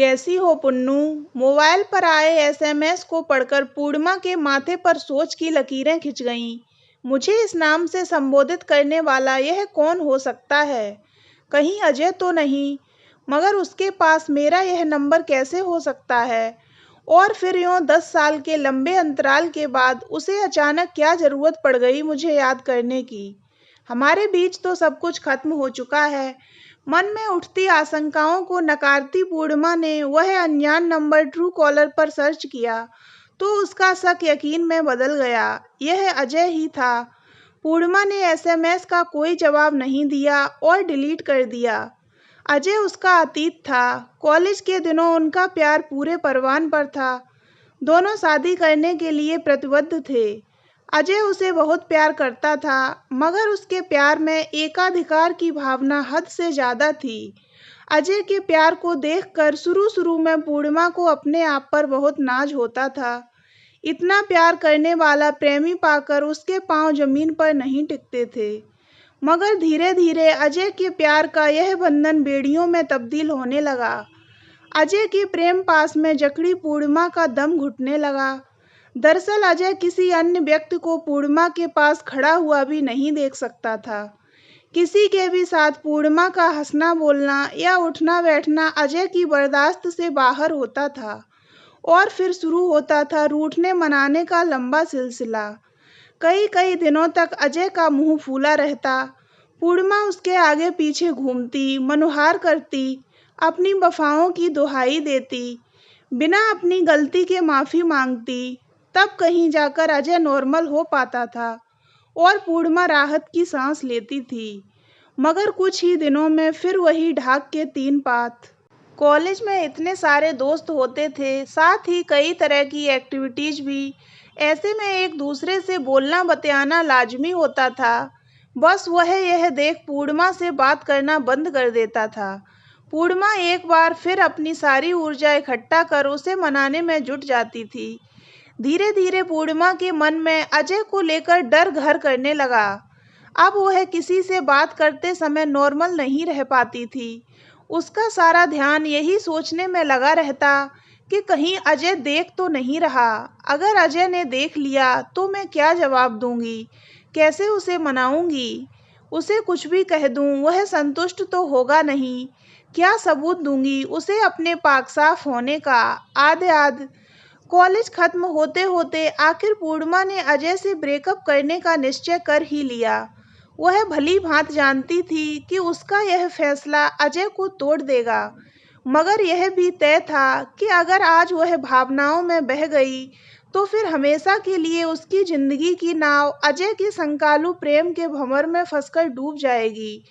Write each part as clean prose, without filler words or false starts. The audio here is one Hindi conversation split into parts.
कैसी हो पुन्नू? मोबाइल पर आए एसएमएस को पढ़कर पूर्णिमा के माथे पर सोच की लकीरें खिंच गईं। मुझे इस नाम से संबोधित करने वाला यह कौन हो सकता है? कहीं अजय तो नहीं? मगर उसके पास मेरा यह नंबर कैसे हो सकता है? और फिर यूं 10 साल के लंबे अंतराल के बाद उसे अचानक क्या जरूरत पड़ गई मुझे याद करने की? हमारे बीच तो सब कुछ खत्म हो चुका है। मन में उठती आशंकाओं को नकारती पूर्णिमा ने वह अनजान नंबर ट्रू कॉलर पर सर्च किया तो उसका शक यकीन में बदल गया। यह अजय ही था। पूर्णिमा ने एसएमएस का कोई जवाब नहीं दिया और डिलीट कर दिया। अजय उसका अतीत था। कॉलेज के दिनों उनका प्यार पूरे परवान पर था। दोनों शादी करने के लिए प्रतिबद्ध थे। अजय उसे बहुत प्यार करता था, मगर उसके प्यार में एकाधिकार की भावना हद से ज्यादा थी। अजय के प्यार को देखकर शुरू में पूर्णिमा को अपने आप पर बहुत नाज होता था। इतना प्यार करने वाला प्रेमी पाकर उसके पांव जमीन पर नहीं टिकते थे। मगर धीरे धीरे अजय के प्यार का यह बंधन बेड़ियों में तब्दील होने लगा। अजय के प्रेम पास में जकड़ी पूर्णिमा का दम घुटने लगा। दरअसल अजय किसी अन्य व्यक्ति को पूर्णिमा के पास खड़ा हुआ भी नहीं देख सकता था। किसी के भी साथ पूर्णिमा का हंसना बोलना या उठना बैठना अजय की बर्दाश्त से बाहर होता था। और फिर शुरू होता था रूठने मनाने का लंबा सिलसिला। कई कई दिनों तक अजय का मुंह फूला रहता। पूर्णिमा उसके आगे पीछे घूमती, मनुहार करती, अपनी वफाओं की दुहाई देती, बिना अपनी गलती के माफी मांगती। तब कहीं जाकर अजय नॉर्मल हो पाता था और पूर्णिमा राहत की सांस लेती थी। मगर कुछ ही दिनों में फिर वही ढाक के 3 पात। कॉलेज में इतने सारे दोस्त होते थे, साथ ही कई तरह की एक्टिविटीज भी। ऐसे में एक दूसरे से बोलना बतियाना लाजमी होता था। बस वह यह देख पूर्णिमा से बात करना बंद कर देता था। पूर्णिमा एक बार फिर अपनी सारी ऊर्जा इकट्ठा कर उसे मनाने में जुट जाती थी। धीरे धीरे पूर्णिमा के मन में अजय को लेकर डर घर करने लगा। अब वह किसी से बात करते समय नॉर्मल नहीं रह पाती थी। उसका सारा ध्यान यही सोचने में लगा रहता कि कहीं अजय देख तो नहीं रहा। अगर अजय ने देख लिया तो मैं क्या जवाब दूंगी, कैसे उसे मनाऊंगी? उसे कुछ भी कह दूं वह संतुष्ट तो होगा नहीं। क्या सबूत दूंगी उसे अपने पाक साफ होने का? आदि कॉलेज खत्म होते होते आखिर पूर्णिमा ने अजय से ब्रेकअप करने का निश्चय कर ही लिया। वह भली भांति जानती थी कि उसका यह फैसला अजय को तोड़ देगा, मगर यह भी तय था कि अगर आज वह भावनाओं में बह गई तो फिर हमेशा के लिए उसकी जिंदगी की नाव अजय के संकालू प्रेम के भंवर में फंसकर डूब जाएगी।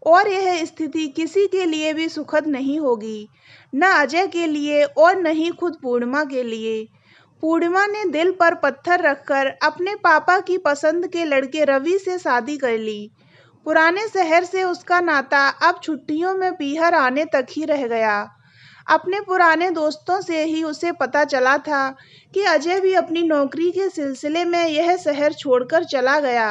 और यह स्थिति किसी के लिए भी सुखद नहीं होगी, न अजय के लिए और न ही खुद पूर्णिमा के लिए। पूर्णिमा ने दिल पर पत्थर रखकर अपने पापा की पसंद के लड़के रवि से शादी कर ली। पुराने शहर से उसका नाता अब छुट्टियों में पीहर आने तक ही रह गया। अपने पुराने दोस्तों से ही उसे पता चला था कि अजय भी अपनी नौकरी के सिलसिले में यह शहर छोड़कर चला गया।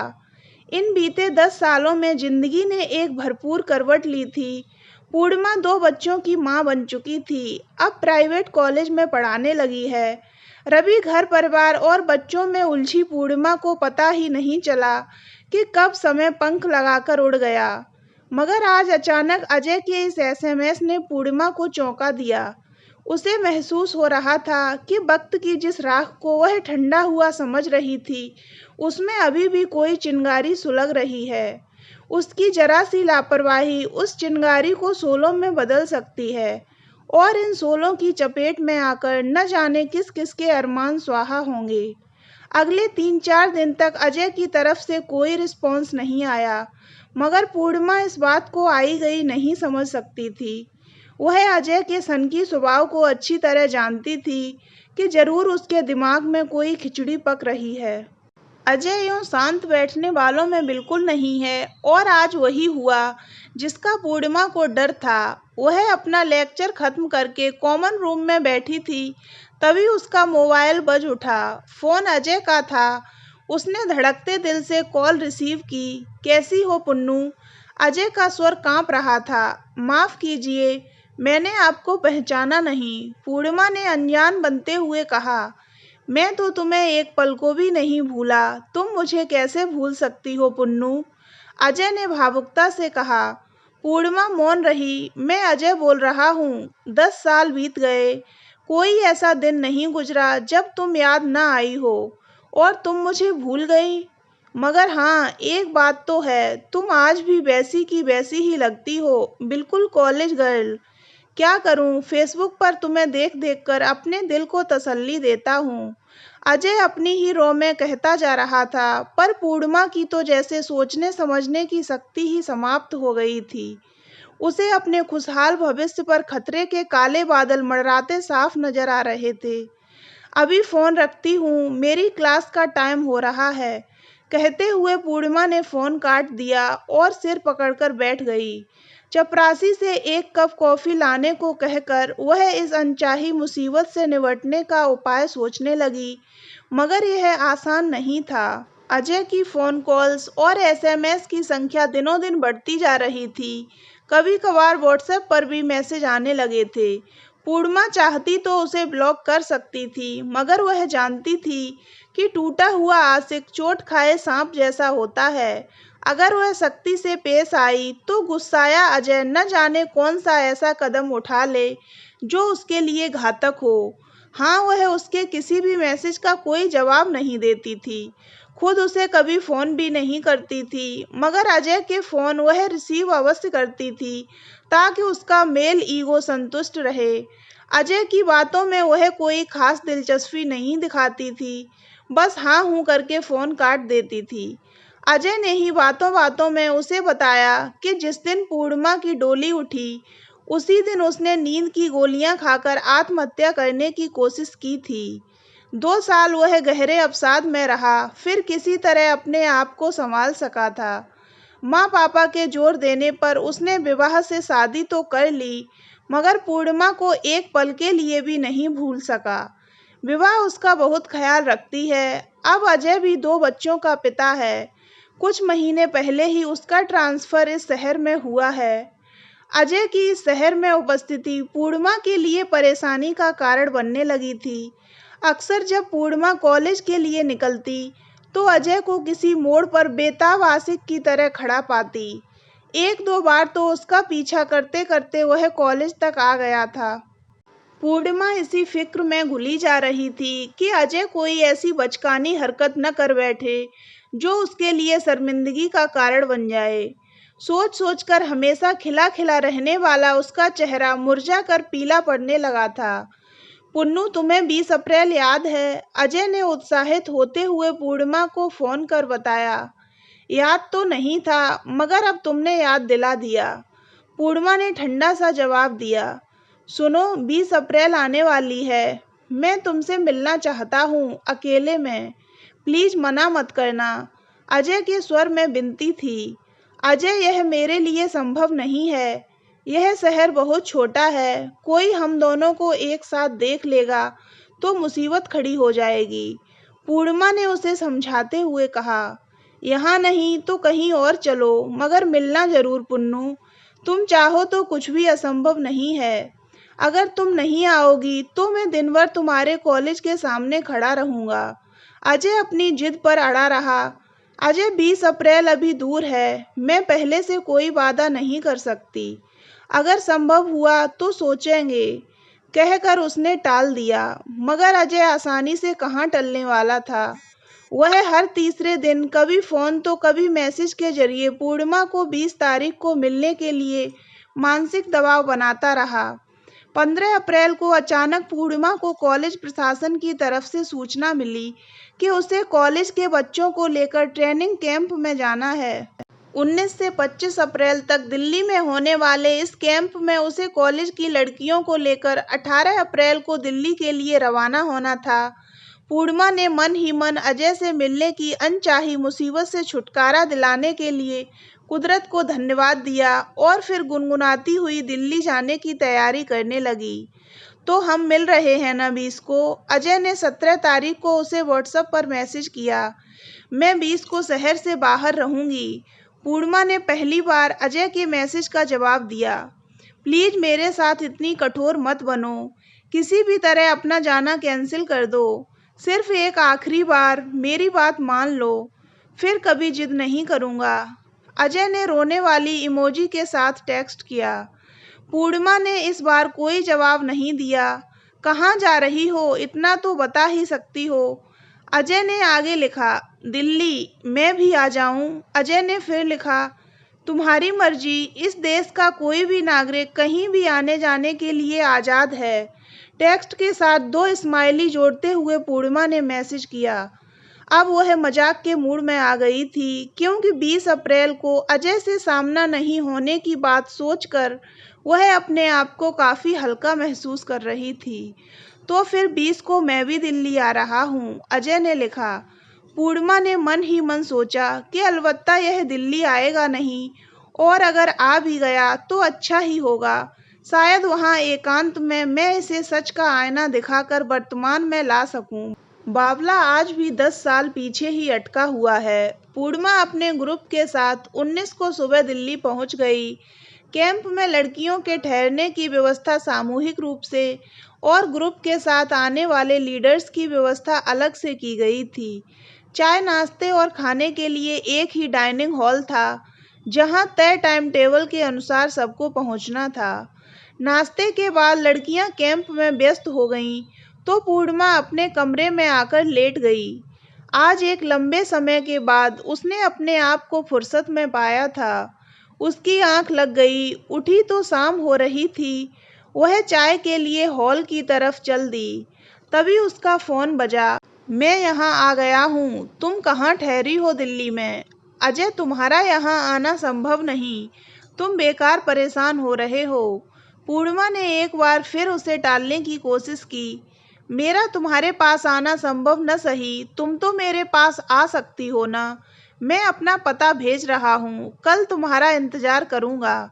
इन बीते 10 सालों में जिंदगी ने एक भरपूर करवट ली थी। पूर्णिमा 2 बच्चों की मां बन चुकी थी। अब प्राइवेट कॉलेज में पढ़ाने लगी है। रवि घर परिवार और बच्चों में उलझी पूर्णिमा को पता ही नहीं चला कि कब समय पंख लगाकर उड़ गया। मगर आज अचानक अजय के इस एसएमएस ने पूर्णिमा को चौंका दिया। उसे महसूस हो रहा था कि वक्त की जिस राख को वह ठंडा हुआ समझ रही थी, उसमें अभी भी कोई चिंगारी सुलग रही है। उसकी जरा सी लापरवाही उस चिंगारी को शोलों में बदल सकती है और इन शोलों की चपेट में आकर न जाने किस किस के अरमान स्वाहा होंगे। अगले 3-4 दिन तक अजय की तरफ से कोई रिस्पॉन्स नहीं आया, मगर पूर्णिमा इस बात को आई गई नहीं समझ सकती थी। वह अजय के सनकी स्वभाव को अच्छी तरह जानती थी कि जरूर उसके दिमाग में कोई खिचड़ी पक रही है। अजय यूं शांत बैठने वालों में बिल्कुल नहीं है और आज वही हुआ जिसका पूर्णिमा को डर था। वह अपना लेक्चर खत्म करके कॉमन रूम में बैठी थी, तभी उसका मोबाइल बज उठा। फोन अजय का था। उसने धड़कते दिल से कॉल रिसीव की। कैसी हो पुन्नू? अजय का स्वर कांप रहा था। माफ कीजिए, मैंने आपको पहचाना नहीं, पूर्णिमा ने अनजान बनते हुए कहा। मैं तो तुम्हें एक पल को भी नहीं भूला, तुम मुझे कैसे भूल सकती हो पुन्नू? अजय ने भावुकता से कहा। पूर्णिमा मौन रही। मैं अजय बोल रहा हूँ, 10 साल बीत गए, कोई ऐसा दिन नहीं गुजरा जब तुम याद न आई हो और तुम मुझे भूल गई। मगर हाँ, एक बात तो है, तुम आज भी वैसी की वैसी ही लगती हो, बिल्कुल कॉलेज गर्ल। क्या करूं, फेसबुक पर तुम्हें देख देख कर अपने दिल को तसल्ली देता हूँ। अजय अपनी ही रो में कहता जा रहा था, पर पूर्णिमा की तो जैसे सोचने समझने की शक्ति ही समाप्त हो गई थी। उसे अपने खुशहाल भविष्य पर खतरे के काले बादल मंडराते साफ नजर आ रहे थे। अभी फोन रखती हूँ, मेरी क्लास का टाइम हो रहा है, कहते हुए पूर्णिमा ने फोन काट दिया और सिर पकड़कर बैठ गई। चपरासी से एक कप कॉफी लाने को कहकर वह इस अनचाही मुसीबत से निपटने का उपाय सोचने लगी, मगर यह आसान नहीं था। अजय की फोन कॉल्स और एसएमएस की संख्या दिनों दिन बढ़ती जा रही थी। कभी कभार व्हाट्सएप पर भी मैसेज आने लगे थे। पूर्णिमा चाहती तो उसे ब्लॉक कर सकती थी, मगर वह जानती थी कि टूटा हुआ आशिक चोट खाए सांप जैसा होता है। अगर वह सख्ती से पेश आई तो गुस्साया अजय न जाने कौन सा ऐसा कदम उठा ले जो उसके लिए घातक हो। हाँ, वह उसके किसी भी मैसेज का कोई जवाब नहीं देती थी, खुद उसे कभी फोन भी नहीं करती थी, मगर अजय के फोन वह रिसीव अवश्य करती थी ताकि उसका मेल ईगो संतुष्ट रहे। अजय की बातों में वह कोई खास दिलचस्पी नहीं दिखाती थी, बस हाँ हूँ करके फोन काट देती थी। अजय ने ही बातों बातों में उसे बताया कि जिस दिन पूर्णिमा की डोली उठी, उसी दिन उसने नींद की गोलियां खाकर आत्महत्या करने की कोशिश की थी। 2 साल वह गहरे अवसाद में रहा, फिर किसी तरह अपने आप को संभाल सका था। माँ पापा के जोर देने पर उसने विवाह से शादी तो कर ली, मगर पूर्णिमा को एक पल के लिए भी नहीं भूल सका। विवाह उसका बहुत ख्याल रखती है। अब अजय भी 2 बच्चों का पिता है। कुछ महीने पहले ही उसका ट्रांसफर इस शहर में हुआ है। अजय की इस शहर में उपस्थिति पूर्णिमा के लिए परेशानी का कारण बनने लगी थी। अक्सर जब पूर्णिमा कॉलेज के लिए निकलती तो अजय को किसी मोड़ पर बेताब आशिक की तरह खड़ा पाती। 1-2 बार तो उसका पीछा करते करते वह कॉलेज तक आ गया था। पूर्णिमा इसी फिक्र में घुली जा रही थी कि अजय कोई ऐसी बचकानी हरकत न कर बैठे जो उसके लिए शर्मिंदगी का कारण बन जाए। सोच सोचकर हमेशा खिला खिला रहने वाला उसका चेहरा मुरझा कर पीला पड़ने लगा था। पुन्नू, तुम्हें 20 अप्रैल याद है? अजय ने उत्साहित होते हुए पूर्णिमा को फोन कर बताया। याद तो नहीं था, मगर अब तुमने याद दिला दिया, पूर्णिमा ने ठंडा सा जवाब दिया। सुनो, 20 अप्रैल आने वाली है, मैं तुमसे मिलना चाहता हूँ, अकेले में, प्लीज मना मत करना। अजय के स्वर में विनती थी। अजय, यह मेरे लिए संभव नहीं है। यह शहर बहुत छोटा है, कोई हम दोनों को एक साथ देख लेगा तो मुसीबत खड़ी हो जाएगी, पूर्णिमा ने उसे समझाते हुए कहा। यहाँ नहीं तो कहीं और चलो, मगर मिलना जरूर पुन्नू। तुम चाहो तो कुछ भी असंभव नहीं है। अगर तुम नहीं आओगी तो मैं दिन भर तुम्हारे कॉलेज के सामने खड़ा रहूंगा। अजय अपनी जिद पर अड़ा रहा। अजय, 20 अप्रैल अभी दूर है, मैं पहले से कोई वादा नहीं कर सकती। अगर संभव हुआ तो सोचेंगे, कहकर उसने टाल दिया। मगर अजय आसानी से कहाँ टलने वाला था। वह हर तीसरे दिन कभी फोन तो कभी मैसेज के जरिए पूर्णिमा को 20 तारीख को मिलने के लिए मानसिक दबाव बनाता रहा। 15 अप्रैल को अचानक पूर्णिमा को कॉलेज प्रशासन की तरफ से सूचना मिली कि उसे कॉलेज के बच्चों को लेकर ट्रेनिंग कैंप में जाना है। 19 से 25 अप्रैल तक दिल्ली में होने वाले इस कैंप में उसे कॉलेज की लड़कियों को लेकर 18 अप्रैल को दिल्ली के लिए रवाना होना था। पूर्णिमा ने मन ही मन अजय से मिलने की अनचाही मुसीबत से छुटकारा दिलाने के लिए कुदरत को धन्यवाद दिया और फिर गुनगुनाती हुई दिल्ली जाने की तैयारी करने लगी। तो हम मिल रहे हैं ना 20 को? अजय ने 17 तारीख को उसे व्हाट्सएप पर मैसेज किया। मैं 20 को शहर से बाहर रहूंगी, पूर्णिमा ने पहली बार अजय के मैसेज का जवाब दिया। प्लीज मेरे साथ इतनी कठोर मत बनो। किसी भी तरह अपना जाना कैंसिल कर दो। सिर्फ एक आखिरी बार मेरी बात मान लो, फिर कभी जिद नहीं करूँगा। अजय ने रोने वाली इमोजी के साथ टेक्स्ट किया। पूर्णिमा ने इस बार कोई जवाब नहीं दिया। कहाँ जा रही हो, इतना तो बता ही सकती हो। अजय ने आगे लिखा, दिल्ली, मैं भी आ जाऊं। अजय ने फिर लिखा, तुम्हारी मर्जी। इस देश का कोई भी नागरिक कहीं भी आने जाने के लिए आज़ाद है। टेक्स्ट के साथ 2 स्माइली जोड़ते हुए पूर्णिमा ने मैसेज किया। अब वह मजाक के मूड में आ गई थी, क्योंकि 20 अप्रैल को अजय से सामना नहीं होने की बात सोचकर वह अपने आप को काफ़ी हल्का महसूस कर रही थी। तो फिर 20 को मैं भी दिल्ली आ रहा हूँ, अजय ने लिखा। पूर्णिमा ने मन ही मन सोचा कि अलबत्ता यह दिल्ली आएगा नहीं, और अगर आ भी गया तो अच्छा ही होगा। शायद वहाँ एकांत में मैं इसे सच का आईना दिखाकर वर्तमान में ला सकूं। बावला आज भी 10 साल पीछे ही अटका हुआ है। पूर्णिमा अपने ग्रुप के साथ 19 को सुबह दिल्ली पहुंच गई। कैंप में लड़कियों के ठहरने की व्यवस्था सामूहिक रूप से और ग्रुप के साथ आने वाले लीडर्स की व्यवस्था अलग से की गई थी। चाय, नाश्ते और खाने के लिए एक ही डाइनिंग हॉल था, जहां तय टाइम टेबल के अनुसार सबको पहुंचना था। नाश्ते के बाद लड़कियां कैंप में व्यस्त हो गईं, तो पूर्णिमा अपने कमरे में आकर लेट गई। आज एक लंबे समय के बाद उसने अपने आप को फुर्सत में पाया था। उसकी आंख लग गई। उठी तो शाम हो रही थी। वह चाय के लिए हॉल की तरफ चल दी। तभी उसका फोन बजा। मैं यहाँ आ गया हूँ। तुम कहाँ ठहरी हो दिल्ली में? अजय, तुम्हारा यहाँ आना संभव नहीं। तुम बेकार परेशान हो रहे हो। पूर्णिमा ने एक बार फिर उसे टालने की कोशिश की। मेरा तुम्हारे पास आना संभव न सही, तुम तो मेरे पास आ सकती हो ना। मैं अपना पता भेज रहा हूँ, कल तुम्हारा इंतजार करूँगा,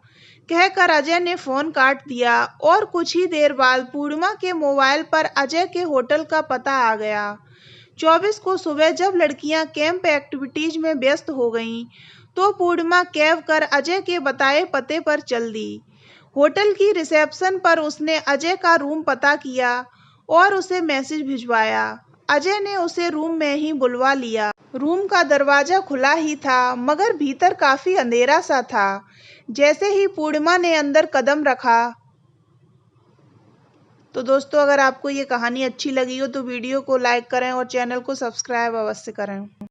कहकर अजय ने फोन काट दिया। और कुछ ही देर बाद पूर्णिमा के मोबाइल पर अजय के होटल का पता आ गया। 24 को सुबह जब लड़कियां कैंप एक्टिविटीज में व्यस्त हो गईं, तो पूर्णिमा कैब कर अजय के बताए पते पर चल दी। होटल की रिसेप्शन पर उसने अजय का रूम पता किया और उसे मैसेज भिजवाया। अजय ने उसे रूम में ही बुलवा लिया। रूम का दरवाजा खुला ही था, मगर भीतर काफी अंधेरा सा था। जैसे ही पूर्णिमा ने अंदर कदम रखा। तो दोस्तों, अगर आपको ये कहानी अच्छी लगी हो तो वीडियो को लाइक करें और चैनल को सब्सक्राइब अवश्य करें।